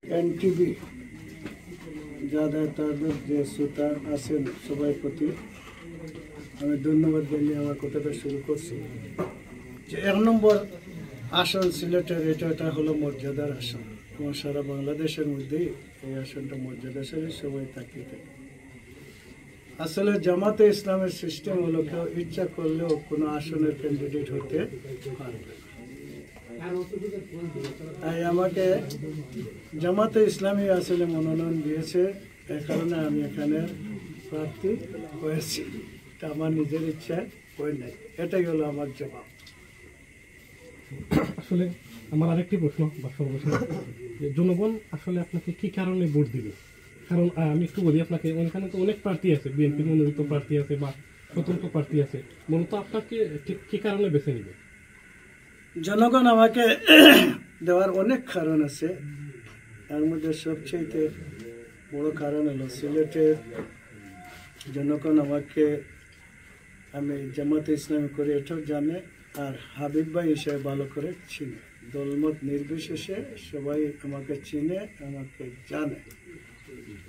NTV যাদের তাদের যে শ্রোতা আছেন সবাই প্রতি আমি ধন্যবাদ জানিয়ে আমার কথাটা শুরু করছি। যে 1 নম্বর আসন সিলেটের এটা হলো মর্যাদার আসন এবং সারা বাংলাদেশের মধ্যেই এই আসনটা মর্যাদাশালী, সবাই তাকিয়ে থাকে। আসলে জামাতে ইসলামের সিস্টেম হলো কেউ ইচ্ছা করলেও কোনো আসনের ক্যান্ডিডেট হতে পারবে। তাই আমাকে জামাতে ইসলামী আসলে মনোনয়ন দিয়েছে, এই কারণে আমি এখানে প্রার্থী হয়েছি। তা আমার নিজের ইচ্ছায় হয় নাই, এটাই হলো আমার জবাব। আসলে আমার আরেকটি প্রশ্ন বা সর্বশেষ, যে জনগণ আসলে আপনাকে কি কারণে ভোট দিবে? কারণ আমি একটু বলি আপনাকে, ওখানে তো অনেক প্রার্থী আছে, বিএনপি মনোনীত প্রার্থী আছে বা স্বতন্ত্র প্রার্থী আছে, মূলত আপনাকে কি কারণে বেছে নিবে? জনগণ আমাকে দেওয়ার অনেক কারণ আছে, তার মধ্যে সবচেয়ে বড় কারণ হলো সিলেটের জনগণ আমাকে আমি জামাতে ইসলামী করে এটাও জানে, আর হাবিব ভাই হিসেবে ভালো করে চিনে। দলমত নির্বিশেষে সবাই আমাকে চিনে, আমাকে জানে।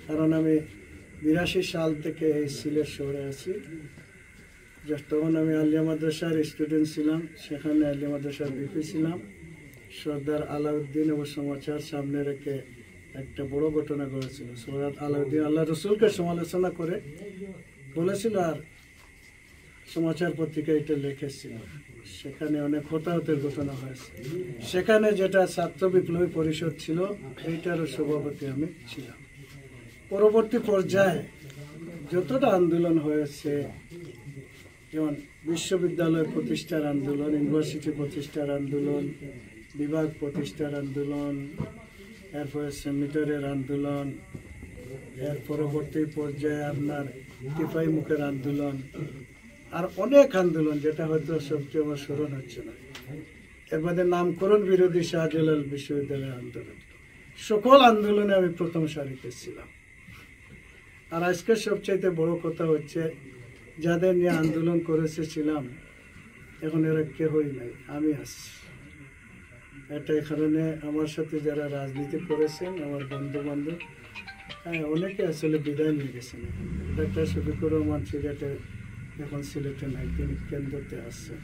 কারণ আমি 82 সাল থেকে এই সিলেট শহরে আছি। তখন আমি আলিয়া মাদ্রাসার স্টুডেন্ট ছিলাম, সেখানে আলিয়া মাদ্রাসার বিপি ছিলাম। সর্দার আলাউদ্দিন এবং সমাচার সামনে রেখে একটা বড় ঘটনা ঘটেছিল। সর্দার আলাউদ্দিন আল্লাহ রসুলকে সমালোচনা করে বলেছিল, আর সমাচার পত্রিকা এটা লিখেছিল। সেখানে অনেক হতাহতের ঘটনা হয়েছে। সেখানে যেটা ছাত্র বিপ্লবী পরিষদ ছিল, এইটারও সভাপতি আমি ছিলাম। পরবর্তী পর্যায়ে যতটা আন্দোলন হয়েছে, যেমন বিশ্ববিদ্যালয় প্রতিষ্ঠার আন্দোলন, ইউনিভার্সিটি প্রতিষ্ঠার আন্দোলন, বিভাগ প্রতিষ্ঠার আন্দোলন, এরপরে সেমিটারের আন্দোলন, এর পরবর্তী পর্যায়ে আপনার টিপাই মুখের আন্দোলন, আর অনেক আন্দোলন যেটা হয়তো সবচেয়ে আমার স্মরণ হচ্ছে না। এর মধ্যে নামকরণ বিরোধী শাহজালাল বিশ্ববিদ্যালয়ের আন্দোলন, সকল আন্দোলনে আমি প্রথম সারিতে ছিলাম। আর আজকে সবচাইতে বড় কথা হচ্ছে, যাদের নিয়ে আন্দোলন করেছিলাম এখন এরা কেউই নাই, আমি আছি। এটাই কারণে আমার সাথে যারা রাজনীতি করেছেন, আমার বন্ধু বান্ধব, অনেকে আসলে বিদায় নিয়ে গেছেন। ডাক্তার শফিকুর রহমান সিলেটে এখন সিলেটে নাই, তিনি কেন্দ্রতে আসছেন।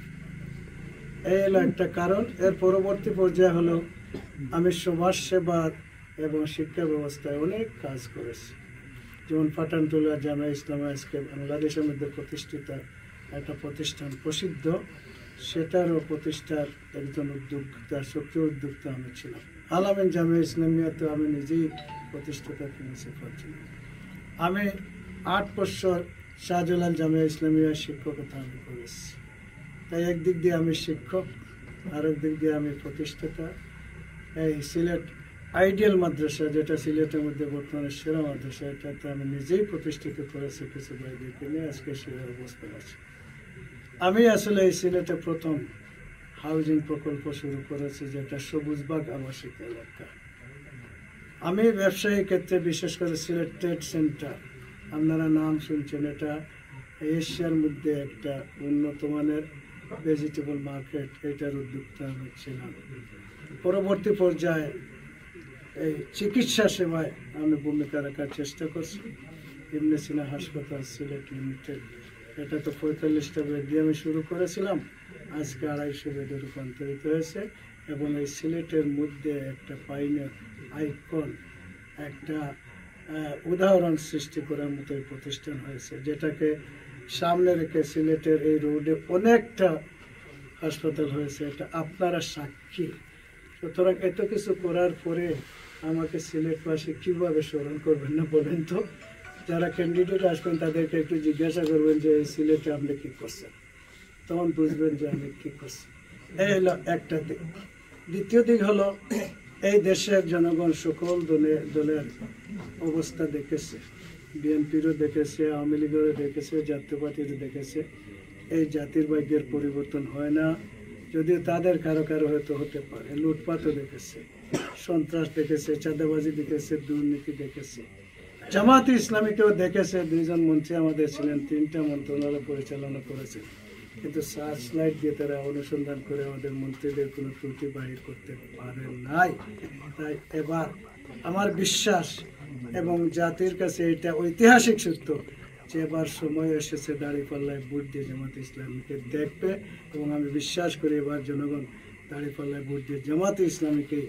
এই হলো একটা কারণ। এর পরবর্তী পর্যায়ে হলো আমি সমাজসেবা এবং শিক্ষা ব্যবস্থায় অনেক কাজ করেছি। যেমন পাঠানটুলা জামিয়া ইসলামিয়া আজকে বাংলাদেশের মধ্যে প্রতিষ্ঠিত একটা প্রতিষ্ঠান, প্রসিদ্ধ, সেটারও প্রতিষ্ঠার একজন উদ্যোক্তা, সক্রিয় উদ্যোক্তা আমি ছিলাম। আলামিন জামিয়া ইসলামিয়া তো আমি নিজেই প্রতিষ্ঠাতা প্রিন্সিপাল ছিলাম। আমি 8 বছর শাহজালাল জামিয়া ইসলামিয়ার শিক্ষকতা আমি করেছি। তাই একদিক দিয়ে আমি শিক্ষক, আরেক দিক দিয়ে আমি প্রতিষ্ঠাতা। এই সিলেট আইডিয়াল মাদ্রাসা, যেটা সিলেটের মধ্যে বর্তমানে সেরা মাদ্রাসা, এটাতে আমি নিজেই প্রতিষ্ঠিত করেছি কিছু ভাইদেরকে নিয়ে, আজকে সেরা অবস্থায় আছে। আমি আসলে এই সিলেটে প্রথম হাউজিং প্রকল্প শুরু করেছি, যেটা সবুজবাগ আবাসিক এলাকা। আমি ব্যবসায়িক ক্ষেত্রে বিশেষ করে সিলেট ট্রেড সেন্টার, আপনারা নাম শুনছেন, এটা এশিয়ার মধ্যে একটা উন্নত মানের ভেজিটেবল মার্কেট, এটার উদ্যোক্তা আমি ছিলাম। পরবর্তী পর্যায়ে এই চিকিৎসা সেবায় আমি ভূমিকা রাখার চেষ্টা করছি। ইবনে সিনা হাসপাতাল সিলেট লিমিটেড, এটা তো 45টা বেড দিয়ে আমি শুরু করেছিলাম, আজকে 250 বেডে রূপান্তরিত হয়েছে। এবং এই সিলেটের মধ্যে একটা পাইনিয়ার আইকন, একটা উদাহরণ সৃষ্টি করার মতো এই প্রতিষ্ঠান হয়েছে, যেটাকে সামনে রেখে সিলেটের এই রোডে অনেকটা হাসপাতাল হয়েছে। এটা আপনারা সাক্ষী। সুতরাং এত কিছু করার পরে আমাকে সিলেটবাসী কীভাবে স্মরণ করবেন না বলেন তো? যারা ক্যান্ডিডেট আসবেন তাদেরকে একটু জিজ্ঞাসা করবেন যে এই সিলেটে আপনি কী করছেন, তখন বুঝবেন যে আমি কী করছি। এই হলো একটা দিক। দ্বিতীয় দিক হলো, এই দেশের জনগণ সকল দলের অবস্থা দেখেছে, বিএনপিরও দেখেছে, আওয়ামী লীগেরও দেখেছে, জাতীয় পার্টিরও দেখেছে। এই জাতির ভাগ্যের পরিবর্তন হয় না, যদিও তাদের কারো কারো হয়তো হতে পারে। লুটপাটও দেখেছে, সন্ত্রাস দেখেছে, চাঁদাবাজি দেখেছে, দুর্নীতি দেখেছে। জামাতে ইসলামীকেও দেখেছে। 2 জন মন্ত্রী আমাদের ছিলেন, 3টা মন্ত্রণালয় পরিচালনা করেছে, কিন্তু সার্চ লাইট দিয়ে তারা অনুসন্ধান করে আমাদের মন্ত্রীদের কোনো ত্রুটি বাহির করতে পারে নাই। তাই এবার আমার বিশ্বাস এবং জাতির কাছে এটা ঐতিহাসিক সত্য যে এবার সময় এসেছে দাঁড়িপাল্লায় ভোট দিয়ে জামাত ইসলামীকে দেখবে, এবং আমি বিশ্বাস করি এবার জনগণ দাঁড়িপাল্লায় ভোট দিয়ে জামাত ইসলামীকে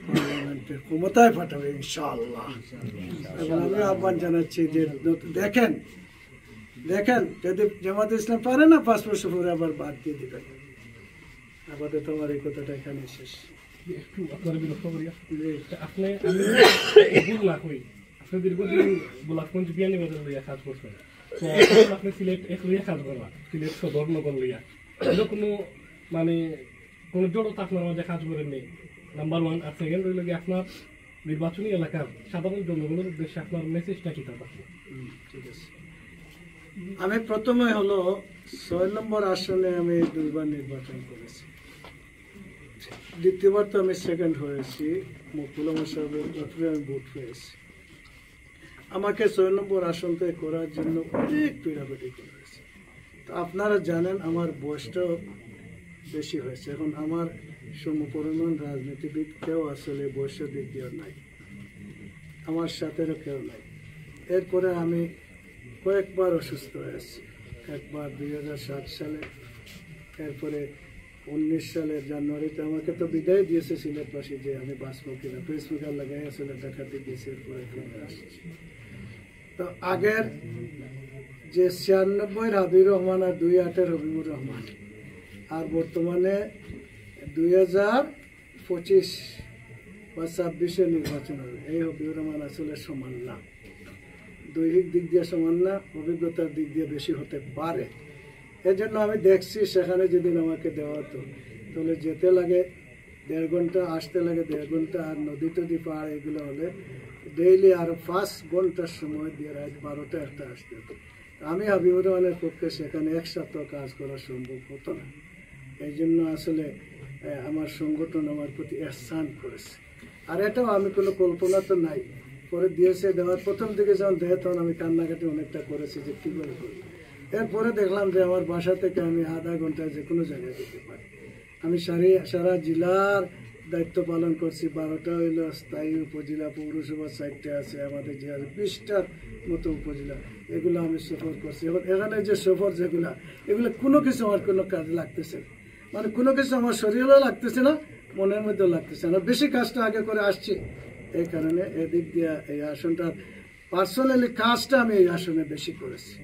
পার্লামেন্টের ক্ষমতায় পাঠাবে ইনশাআল্লাহ। এবং আমি আহ্বান জানাচ্ছি যে দেখেন যদি জামাত ইসলাম পারে না 5 বছর পরে আবার বাদ দিয়ে দিবেন। আপাতত আমার এই কথাটা এখানে শেষ। একটু আপনার বিরক্ত করি আপনি ভুল না করি, আপনি দীর্ঘদিন গোলাপগঞ্জ বিয়ানীবাজার লইয়া কাজ করছেন, তো আপনি সিলেট এক লইয়া কাজ করবা, সিলেট সদর নগর লইয়া, এটা কোনো মানে কোনো জড়তা আপনার মাঝে কাজ করেন নেই, নাম্বার 1। আর সেকেন্ড হইল কি আপনার নির্বাচনী এলাকার সাধারণ জনগণের উদ্দেশ্যে আপনার মেসেজটা কি থাকবে? ঠিক আছে, আমি প্রথমে হলো 6 নম্বর আসনে আমি 2বার নির্বাচন করেছি, দ্বিতীয়বার তো আমি সেকেন্ড হয়েছি, মুকুলমা সাহেবের ব্যাপারে আমি ভোট পেয়েছি। আমাকে 6 নম্বর আসনতে করার জন্য অনেক পিড়াপিড়ি করেছে। তো আপনারা জানেন আমার বয়সটাও বেশি হয়েছে, এখন আমার সমপরিমাণ রাজনীতিবিদ কেউ আসলে বয়সের দিক দিয়ে নাই, আমার সাথেও কেউ নাই। এরপরে আমি কয়েকবার অসুস্থ হয়েছি, একবার 2007 সালে, এরপরে 19 সালের জানুয়ারিতে আমাকে তো বিদায় দিয়েছে সিলেটবাসী যে আমি বাঁচবো কিনা, ফেসবুকার লাগাই আসলে দেখাতে গিয়েছি, এরপরে ফিরে আসছি। তো আগের যে 96 হাবিবুর রহমান আর 28 হাবিবুর রহমান, আর বর্তমানে 2025 বা 26-এ নির্বাচন হবে, এই হাবিবুর রহমান আসলে সমান না, দৈহিক দিক দিয়ে সমান না, অভিজ্ঞতার দিক দিয়ে বেশি হতে পারে। এর জন্য আমি দেখছি সেখানে যেদিন আমাকে দেওয়া হতো তাহলে যেতে লাগে 1.5 ঘন্টা, আসতে লাগে 1.5 ঘন্টা, আর নদী টদী পাহাড় এগুলো হলে ডেইলি আরো 5 ঘন্টার সময় দিয়ে রাত 12টা 1টা আসতে হতো। আমি হাবিবুর রহমানের পক্ষে সেখানে একসাথে কাজ করা সম্ভব হতো না, এই জন্য আসলে আমার সংগঠন আমার প্রতি এহসান করেছে। আর এটাও আমি কোনো কল্পনা তো নাই, পরে দিয়েছে, দেওয়ার প্রথম দিকে যখন দেয় তখন আমি কান্নাকাটি অনেকটা করেছি যে কী করে করি। এরপরে দেখলাম যে আমার বাসা থেকে আমি আধা ঘন্টায় যে কোনো জায়গায় যেতে পারি। আমি সারা জেলার দায়িত্ব পালন করছি, 12টা হইল স্থায়ী উপজেলা, পৌরসভা 4টে আছে, আমাদের যে 20টার মতো উপজেলা, এগুলো আমি সফর করছি। এবং এখানে যে সফর যেগুলো, এগুলো কোনো কিছু আমার কোনো কাজে লাগতেছে না, মানে কোনো কিছু আমার শরীরেও লাগতেছে না, মনের মধ্যেও লাগতেছে না, বেশি কাজটা আগে করে আসছি। এই কারণে এদিক দিয়ে এই আসনটা পার্সোনালি কাজটা আমি এই আসনে বেশি করেছি,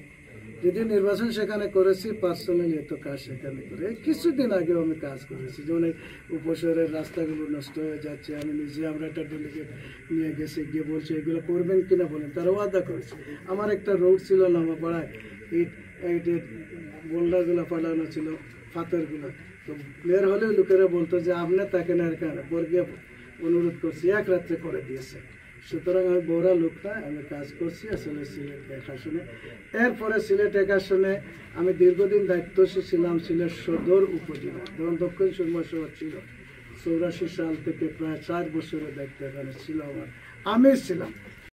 যদি নির্বাচন সেখানে করেছি, পার্সোনালি এত কাজ সেখানে করে। কিছুদিন আগেও আমি কাজ করেছি, যেমন এই উপশহরের রাস্তাগুলো নষ্ট হয়ে যাচ্ছে, আমি নিজে, আমরা একটা ডেলিগেট নিয়ে গেছি, গিয়ে বলছি এগুলো করবেন কিনা বলেন, তারা ওয়াদা করেছে। আমার একটা রোড ছিল লামাপাড়ায়, ইটের বোল্ডারগুলো পাঠানো ছিল, পাথরগুলো, তো প্লেয়ার হলে লোকেরা বলতো যে আপনি তাকে না এখানে বর্গিয়ে অনুরোধ করছি, এক রাত্রে করে দিয়েছে। সুতরাং আমি বড় লোক না, আমি কাজ করছি আসলে সিলেট 1 আসনে। এরপরে সিলেট 1 আসনে আমি দীর্ঘদিন দায়িত্বশীল ছিলাম সিলেট সদর উপজেলা, যেমন দক্ষিণ সুরমা শহর ছিল 84 সাল থেকে প্রায় 4 বছরের দায়িত্ব এখানে ছিল আমার, আমি ছিলাম।